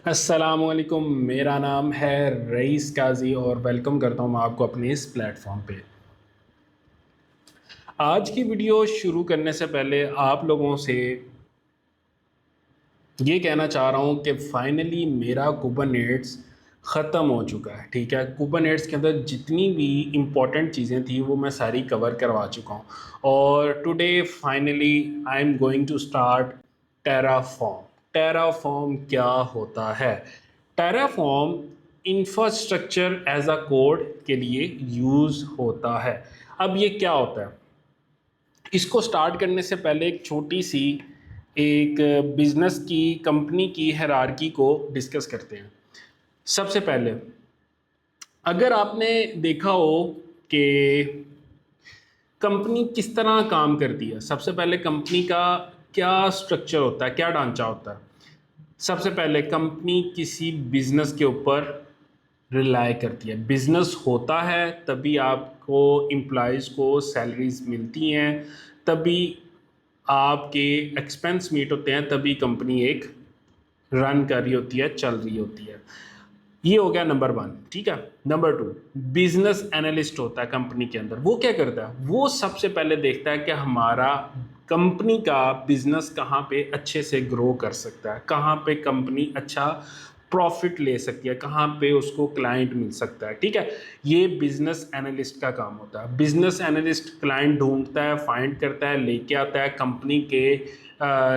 अस्सलामुअलैकुम, मेरा नाम है रईस काजी और वेलकम करता हूँ मैं आपको अपने इस प्लेटफॉर्म पे। आज की वीडियो शुरू करने से पहले आप लोगों से ये कहना चाह रहा हूँ कि फाइनली मेरा कुबरनेट्स ख़त्म हो चुका है। ठीक है, कुबरनेट्स के अंदर जितनी भी इम्पोर्टेंट चीज़ें थी वो मैं सारी कवर करवा चुका हूँ और today finally I am going to start Terraform. Terraform क्या होता है? Terraform infrastructure as a code के लिए यूज़ होता है। अब ये क्या होता है? इसको स्टार्ट करने से पहले एक छोटी सी एक बिजनेस की कंपनी की हायरार्की को डिस्कस करते हैं। सबसे पहले अगर आपने देखा हो कि कंपनी किस तरह काम करती है, सबसे पहले कंपनी का क्या स्ट्रक्चर होता है, क्या ढांचा होता है। सबसे पहले कंपनी किसी बिजनेस के ऊपर रिलाई करती है। बिजनेस होता है तभी आपको एम्प्लॉयज़ को सैलरीज मिलती हैं, तभी आपके एक्सपेंस मीट होते हैं, तभी कंपनी एक रन कर रही होती है, चल रही होती है। ये हो गया नंबर वन। ठीक है, नंबर टू, बिजनेस एनालिस्ट होता है कंपनी के अंदर। वो क्या करता है? वो सबसे पहले देखता है कि हमारा कंपनी का बिजनेस कहाँ पे अच्छे से ग्रो कर सकता है, कहाँ पे कंपनी अच्छा प्रॉफिट ले सकती है, कहाँ पे उसको क्लाइंट मिल सकता है। ठीक है, ये बिजनेस एनालिस्ट का काम होता है। बिजनेस एनालिस्ट क्लाइंट ढूंढता है, फाइंड करता है, लेके आता है, कंपनी के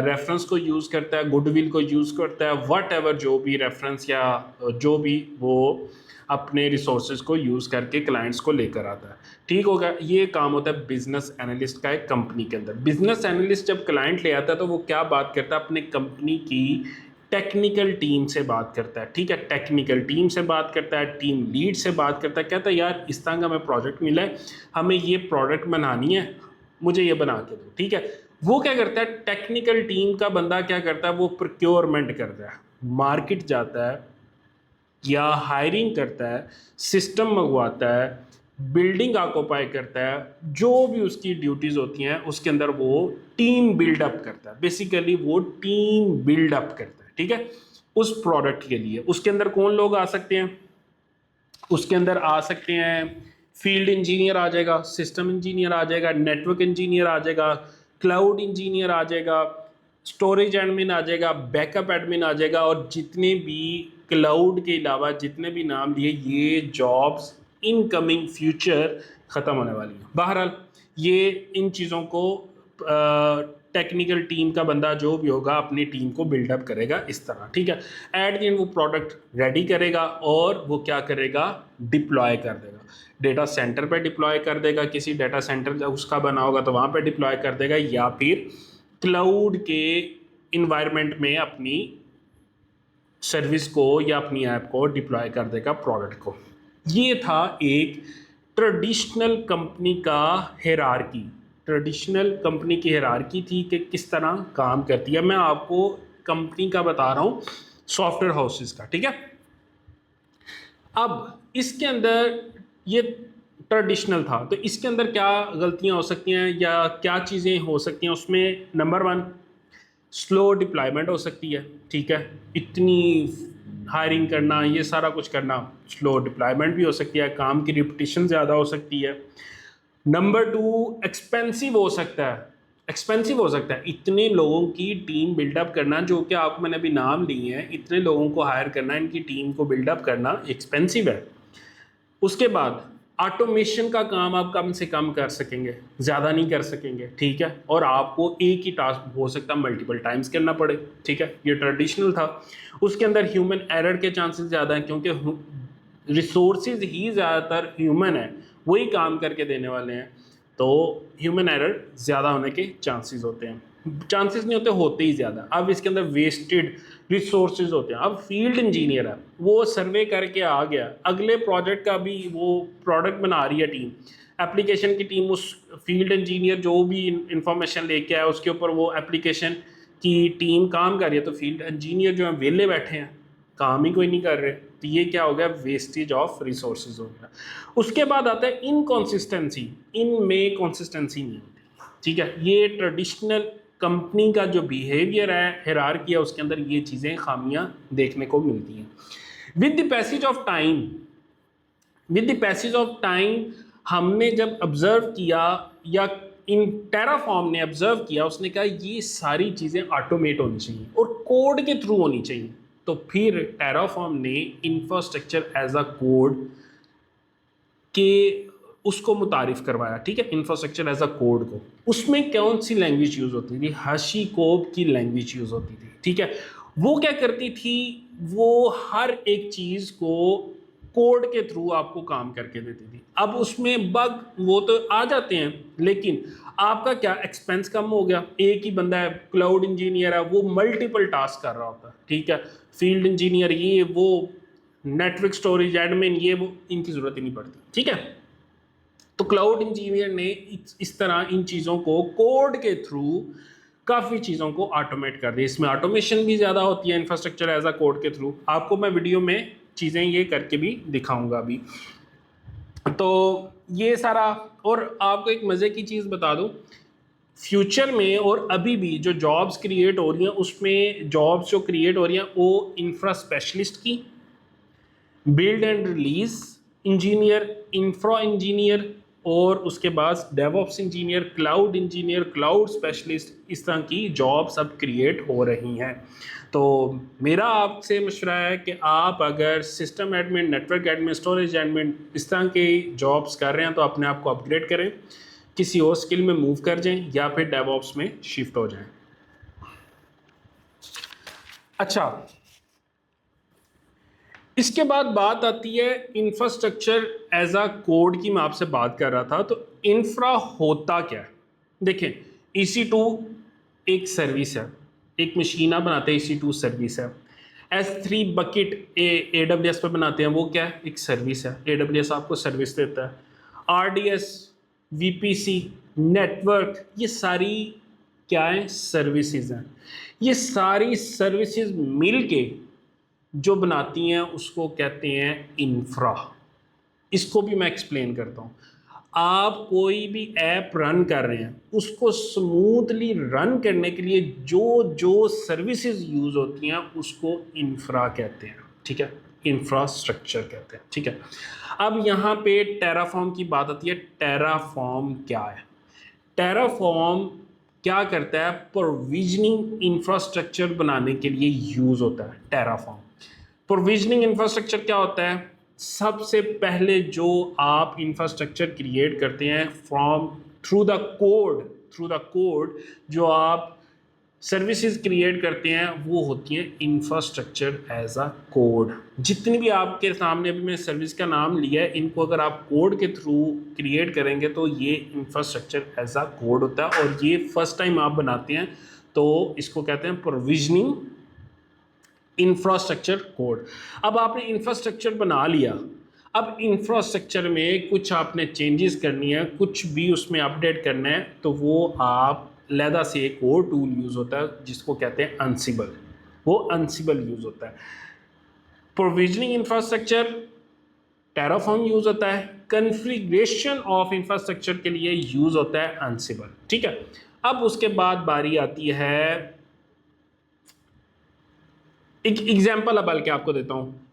रेफरेंस को यूज़ करता है, गुडविल को यूज़ करता है, वट एवर जो भी रेफरेंस या जो भी वो अपने रिसोर्सेज को यूज़ करके क्लाइंट्स को लेकर आता है। ठीक होगा, ये काम होता है बिजनेस एनालिस्ट का एक कंपनी के अंदर। बिजनेस एनालिस्ट जब क्लाइंट ले आता है तो वो क्या बात करता है? अपने कंपनी की टेक्निकल टीम से बात करता है। ठीक है, टेक्निकल टीम से बात करता है, टीम लीड से बात करता है, कहता है यार इस तरह का हमें प्रोजेक्ट मिला है, हमें ये प्रोडक्ट बनानी है, मुझे ये बना के दो। ठीक है, वो क्या करता है? टेक्निकल टीम का बंदा क्या करता है? वो प्रोक्योरमेंट करता है, मार्केट जाता है या हायरिंग करता है, सिस्टम मंगवाता है, बिल्डिंग ऑक्यूपाई करता है, जो भी उसकी ड्यूटीज़ होती हैं उसके अंदर वो टीम बिल्डअप करता है। बेसिकली वो टीम बिल्डअप करता है। ठीक है, उस प्रोडक्ट के लिए उसके अंदर कौन लोग आ सकते हैं? उसके अंदर आ सकते हैं फील्ड इंजीनियर आ जाएगा, सिस्टम इंजीनियर आ जाएगा, नेटवर्क इंजीनियर आ जाएगा, क्लाउड इंजीनियर आ जाएगा, स्टोरेज एडमिन आ जाएगा, बैकअप एडमिन आ जाएगा, और जितने भी क्लाउड के अलावा जितने भी नाम लिए, ये जॉब्स इनकमिंग फ्यूचर ख़त्म होने वाली हैं। बहरहाल ये इन चीज़ों को टेक्निकल टीम का बंदा जो भी होगा अपनी टीम को बिल्डअप करेगा इस तरह। ठीक है, एट द एंड वो प्रोडक्ट रेडी करेगा और वो क्या करेगा? डिप्लॉय कर देगा, डेटा सेंटर पे डिप्लॉय कर देगा, किसी डेटा सेंटर जब उसका बना होगा तो वहाँ पे डिप्लॉय कर देगा, या फिर क्लाउड के इन्वायरमेंट में अपनी सर्विस को या अपनी ऐप को डिप्लॉय कर देगा, प्रोडक्ट को। ये था एक ट्रेडिशनल कंपनी का हेरारकी। ट्रेडिशनल कंपनी की हेरारकी थी कि किस तरह काम करती है। मैं आपको कंपनी का बता रहा हूँ, सॉफ्टवेयर हाउसेस का। ठीक है, अब इसके अंदर ये ट्रेडिशनल था तो इसके अंदर क्या गलतियां हो सकती हैं या क्या चीज़ें हो सकती हैं उसमें? नंबर वन, स्लो डिप्लॉयमेंट हो सकती है। ठीक है, इतनी हायरिंग करना, ये सारा कुछ करना, स्लो डिप्लॉयमेंट भी हो सकती है, काम की रिपीटिशन ज़्यादा हो सकती है। नंबर टू, एक्सपेंसिव हो सकता है। एक्सपेंसिव हो सकता है, इतने लोगों की टीम बिल्डअप करना, जो कि आपको मैंने अभी नाम लिए हैं, इतने लोगों को हायर करना, इनकी टीम को बिल्डअप करना एक्सपेंसिव है। उसके बाद ऑटोमेशन का काम आप कम से कम कर सकेंगे, ज़्यादा नहीं कर सकेंगे। ठीक है, और आपको एक ही टास्क हो सकता है मल्टीपल टाइम्स करना पड़े। ठीक है, ये ट्रेडिशनल था। उसके अंदर ह्यूमन एरर के चांसेस ज़्यादा हैं क्योंकि रिसोर्सेज ही ज़्यादातर ह्यूमन है, वही काम करके देने वाले हैं, तो ह्यूमन एरर ज़्यादा होने के चांसेस होते हैं। चांसेस नहीं होते, होते ही ज़्यादा। अब इसके अंदर वेस्टेड रिसोर्सेज होते हैं। अब फील्ड इंजीनियर है, वो सर्वे करके आ गया, अगले प्रोजेक्ट का भी वो प्रोडक्ट बना रही है टीम, एप्लीकेशन की टीम, उस फील्ड इंजीनियर जो भी इंफॉर्मेशन लेके आया उसके ऊपर वो एप्लीकेशन की टीम काम कर रही है, तो फील्ड इंजीनियर जो है वेले बैठे हैं, काम ही कोई नहीं कर रहे। तो ये क्या हो गया? वेस्टेज ऑफ रिसोर्सेज हो गया। उसके बाद आता है इनकॉन्सिस्टेंसी। इनमें कंसिस्टेंसी नहीं होती। ठीक है, ये ट्रेडिशनल कंपनी का जो बिहेवियर है, हायरार्की है, उसके अंदर ये चीज़ें खामियां देखने को मिलती हैं। With the passage of time, हमने जब ऑब्जर्व किया, या इन टेराफॉर्म ने ऑब्जर्व किया, उसने कहा ये सारी चीज़ें ऑटोमेट होनी चाहिए और कोड के थ्रू होनी चाहिए। तो फिर टेराफॉर्म ने इंफ्रास्ट्रक्चर एज अ कोड के उसको मुतारिफ करवाया, ठीक है, इंफ्रास्ट्रक्चर एज अ कोड को। उसमें कौन सी लैंग्वेज यूज़ होती थी? हाशीकोप की लैंग्वेज यूज़ होती थी, ठीक है। वो क्या करती थी, वो हर एक चीज़ को कोड के थ्रू आपको काम करके देती थी। अब उसमें बग वो तो आ जाते हैं, लेकिन आपका क्या एक्सपेंस कम हो गया। एक ही बंदा है, क्लाउड इंजीनियर है, वो मल्टीपल टास्क कर रहा होता है, ठीक है। फील्ड इंजीनियर ये वो, नेटवर्क स्टोरेज एडमिन ये वो, इनकी ज़रूरत ही नहीं पड़ती, ठीक है। तो क्लाउड इंजीनियर ने इस तरह इन चीज़ों को कोड के थ्रू काफ़ी चीज़ों को ऑटोमेट कर दिया। इसमें ऑटोमेशन भी ज़्यादा होती है इंफ्रास्ट्रक्चर एज अ कोड के थ्रू। आपको मैं वीडियो में चीज़ें ये करके भी दिखाऊंगा अभी। तो ये सारा, और आपको एक मज़े की चीज़ बता दूं, फ्यूचर में और अभी भी जो जॉब्स क्रिएट हो रही हैं, उसमें जॉब्स जो क्रिएट हो रही हैं वो इंफ्रा स्पेशलिस्ट की, build and release engineer, infra engineer, और उसके बाद DevOps engineer, cloud engineer, cloud specialist, इस तरह की जॉब्स अब क्रिएट हो रही हैं। तो मेरा आपसे मशवरा है कि आप अगर system admin, network admin, storage admin इस तरह के जॉब्स कर रहे हैं तो अपने आप को अपग्रेड करें, किसी और स्किल में मूव कर जाएं या फिर डेवऑप्स में शिफ्ट हो जाएं। अच्छा, इसके बाद बात आती है इंफ्रास्ट्रक्चर एज अ कोड की। मैं आपसे बात कर रहा था, तो इंफ्रा होता क्या है? देखें, EC2 एक सर्विस है, एक मशीन आप बनाते हैं, EC2 सर्विस है। S3 बकेट AWS पे बनाते हैं, वो क्या है? एक सर्विस है, AWS आपको सर्विस देता है। RDS, VPC, नेटवर्क, ये सारी क्या है? सर्विसेज हैं। ये सारी सर्विसेज मिलके जो बनाती हैं उसको कहते हैं इंफ्रा। इसको भी मैं एक्सप्लेन करता हूँ। आप कोई भी ऐप रन कर रहे हैं, उसको स्मूथली रन करने के लिए जो जो सर्विसेज यूज होती हैं उसको इंफ्रा कहते हैं, ठीक है, इंफ्रास्ट्रक्चर कहते हैं, ठीक है। अब यहाँ पे टेराफॉर्म की बात आती है। टेराफॉर्म क्या है? टेराफॉर्म क्या करता है? प्रोविजनिंग इंफ्रास्ट्रक्चर बनाने के लिए यूज होता है टेराफॉर्म। प्रोविजनिंग इंफ्रास्ट्रक्चर क्या होता है? सबसे पहले जो आप इंफ्रास्ट्रक्चर क्रिएट करते हैं फ्रॉम थ्रू द कोड, जो आप सर्विसेज क्रिएट करते हैं वो होती है इंफ्रास्ट्रक्चर एज अ कोड। जितनी भी आपके सामने अभी मैंने सर्विस का नाम लिया है, इनको अगर आप कोड के थ्रू क्रिएट करेंगे तो ये इंफ्रास्ट्रक्चर एज अ कोड होता है, और ये फर्स्ट टाइम आप बनाते हैं तो इसको कहते हैं प्रोविजनिंग इंफ्रास्ट्रक्चर कोड। अब आपने इंफ्रास्ट्रक्चर बना लिया, अब इंफ्रास्ट्रक्चर में कुछ आपने चेंजेस करनी है, कुछ भी उसमें अपडेट करना है, तो वो आप लैदा से एक और टूल यूज़ होता है जिसको कहते हैं अनसिबल। वो अनसिबल यूज़ होता है। प्रोविजनिंग इंफ्रास्ट्रक्चर टेराफॉर्म यूज़ होता है, कॉन्फ़िगरेशन ऑफ इंफ्रास्ट्रक्चर के लिए यूज़ होता है अनसिबल, ठीक है। अब उसके बाद बारी आती है, एक एग्जाम्पल अब बल्कि आपको देता हूँ।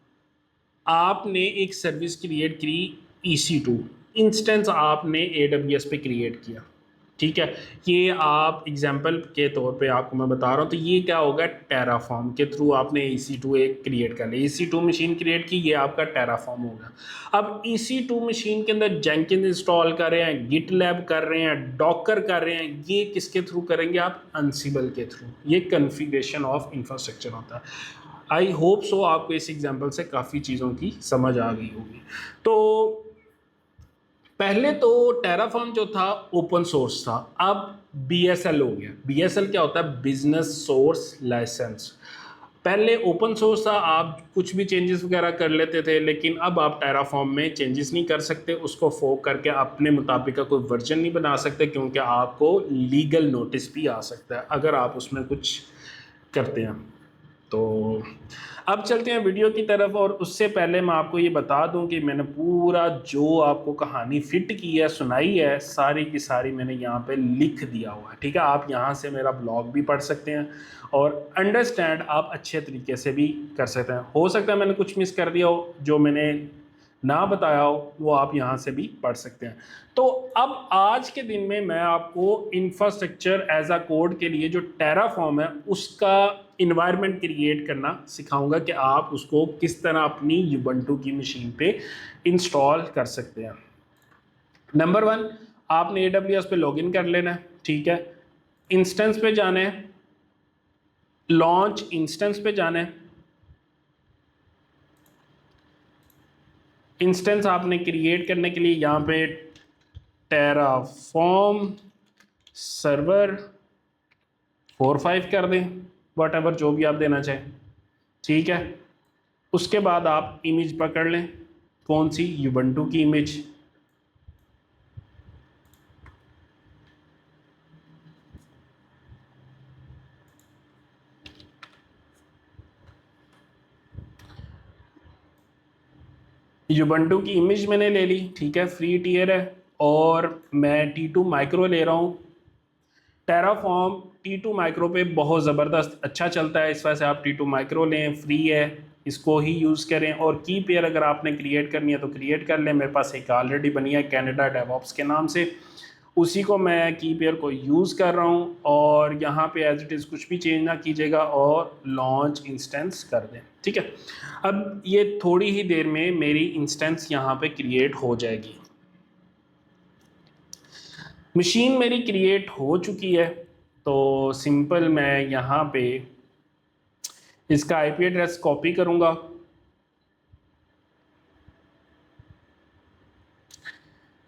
आपने एक सर्विस क्रिएट की EC2 इंस्टेंस, आपने AWS पे क्रिएट किया, ठीक है। ये आप एग्जाम्पल के तौर पे आपको मैं बता रहा हूँ। तो ये क्या होगा? टेराफॉर्म के थ्रू आपने EC2 एक क्रिएट कर लिया, EC2 मशीन क्रिएट की, ये आपका टेराफॉर्म होगा। अब EC2 मशीन के अंदर जेंकिन्स इंस्टॉल कर रहे हैं, गिटलैब कर रहे हैं, डॉकर कर रहे हैं, ये किसके थ्रू करेंगे आप? अनसिबल के थ्रू। ये कॉन्फ़िगरेशन ऑफ इंफ्रास्ट्रक्चर होता है। आई होप सो आपको इस एग्जाम्पल से काफ़ी चीज़ों की समझ आ गई होगी। तो पहले तो टेराफॉर्म जो था ओपन सोर्स था, अब BSL हो गया। BSL क्या होता है? Business source licence. पहले ओपन सोर्स था, आप कुछ भी चेंजेस वगैरह कर लेते थे, लेकिन अब आप टेराफॉर्म में चेंजेस नहीं कर सकते, उसको फोक करके अपने मुताबिक का कोई वर्जन नहीं बना सकते, क्योंकि आपको लीगल नोटिस भी आ सकता है अगर आप उसमें कुछ करते हैं। तो अब चलते हैं वीडियो की तरफ, और उससे पहले मैं आपको ये बता दूं कि मैंने पूरा जो आपको कहानी फिट की है, सुनाई है, सारी की सारी मैंने यहाँ पे लिख दिया हुआ है। ठीक है, आप यहाँ से मेरा ब्लॉग भी पढ़ सकते हैं और अंडरस्टैंड आप अच्छे तरीके से भी कर सकते हैं। हो सकता है मैंने कुछ मिस कर दिया हो, जो मैंने ना बताया हो वो आप यहाँ से भी पढ़ सकते हैं। तो अब आज के दिन में मैं आपको इंफ्रास्ट्रक्चर एज अ कोड के लिए जो टेराफॉर्म है उसका इन्वायरमेंट क्रिएट करना सिखाऊंगा कि आप उसको किस तरह अपनी यूबंटू की मशीन पे इंस्टॉल कर सकते हैं। नंबर 1, आपने AWS पे लॉगिन कर लेना है। ठीक है, इंस्टेंस पे जाना है, लॉन्च इंस्टेंस पे जाना है। इंस्टेंस आपने क्रिएट करने के लिए यहाँ पे टेराफॉर्म सर्वर 45 कर दें, वट एवर जो भी आप देना चाहें। ठीक है, उसके बाद आप इमेज पकड़ लें, कौन सी, यूबंटू की इमेज। यूबंटू की इमेज मैंने ले ली। ठीक है, फ्री टियर है और मैं T2 माइक्रो ले रहा हूँ। टेराफॉर्म T2 माइक्रो पे बहुत ज़बरदस्त अच्छा चलता है, इस वजह से आप T2 माइक्रो लें, फ्री है, इसको ही यूज़ करें। और की पेयर अगर आपने क्रिएट करनी है तो क्रिएट कर लें। मेरे पास एक ऑलरेडी बनी है कैनेडा डेवऑप्स के नाम से, उसी को मैं की पेयर को यूज़ कर रहा हूँ। और यहाँ पे एज इट इज़ कुछ भी चेंज ना कीजिएगा और लॉन्च इंस्टेंस कर दें। ठीक है, अब ये थोड़ी ही देर में मेरी इंस्टेंस यहाँ पे क्रिएट हो जाएगी। मशीन मेरी क्रिएट हो चुकी है, तो सिंपल मैं यहाँ पे इसका आईपी एड्रेस कॉपी करूँगा।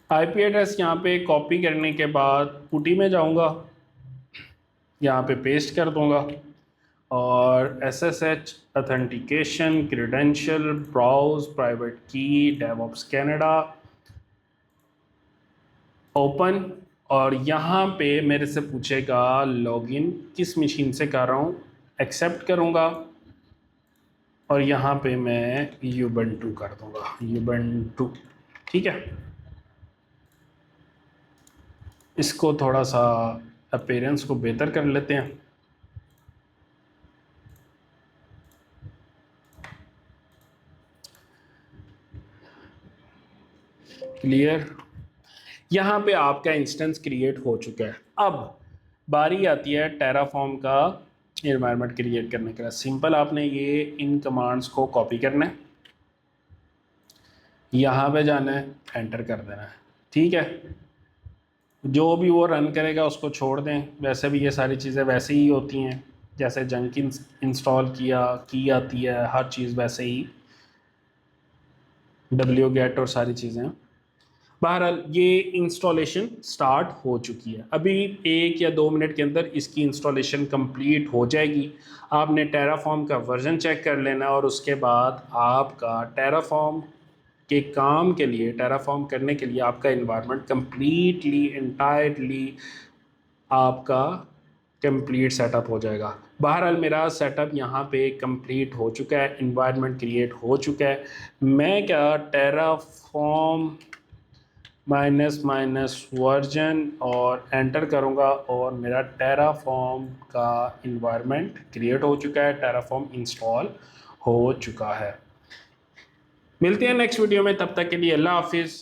आईपी एड्रेस यहाँ पे कॉपी करने के बाद पुटी में जाऊँगा, यहाँ पे पेस्ट कर दूँगा और SSH authentication credential browse private key DevOps Canada open. और यहाँ पे मेरे से पूछेगा लॉगिन किस मशीन से कर रहा हूँ, एक्सेप्ट करूँगा और यहाँ पे मैं यूबंटू कर दूँगा, यूबंटू। ठीक है, इसको थोड़ा सा अपीयरेंस को बेहतर कर लेते हैं। क्लियर, यहाँ पे आपका इंस्टेंस क्रिएट हो चुका है। अब बारी आती है टेराफॉर्म का एनवायरनमेंट क्रिएट करने के लिए। सिंपल आपने ये इन कमांड्स को कॉपी करना है, यहाँ पे जाना है, एंटर कर देना है। ठीक है, जो भी वो रन करेगा उसको छोड़ दें, वैसे भी ये सारी चीज़ें वैसे ही होती हैं जैसे जंकिन्स इंस्टॉल किया की आती है, हर चीज़ वैसे ही wget और सारी चीज़ें। बहरहाल ये इंस्टॉलेशन स्टार्ट हो चुकी है, अभी 1 या 2 मिनट के अंदर इसकी इंस्टॉलेशन कंप्लीट हो जाएगी। आपने टेराफॉर्म का वर्जन चेक कर लेना और उसके बाद आपका टेराफॉर्म के काम के लिए, टेराफॉर्म करने के लिए आपका इन्वायरमेंट कंप्लीटली इंटायरली आपका कंप्लीट सेटअप हो जाएगा। बहरहाल मेरा सेटअप यहाँ पे कंप्लीट हो चुका है, इन्वायरमेंट क्रिएट हो चुका है। मैं क्या टेराफॉर्म माइनस वर्जन और एंटर करूँगा और मेरा टेराफॉर्म का इन्वायरमेंट क्रिएट हो चुका है, टेराफॉर्म इंस्टॉल हो चुका है। मिलते हैं नेक्स्ट वीडियो में, तब तक के लिए अल्लाह हाफिज़।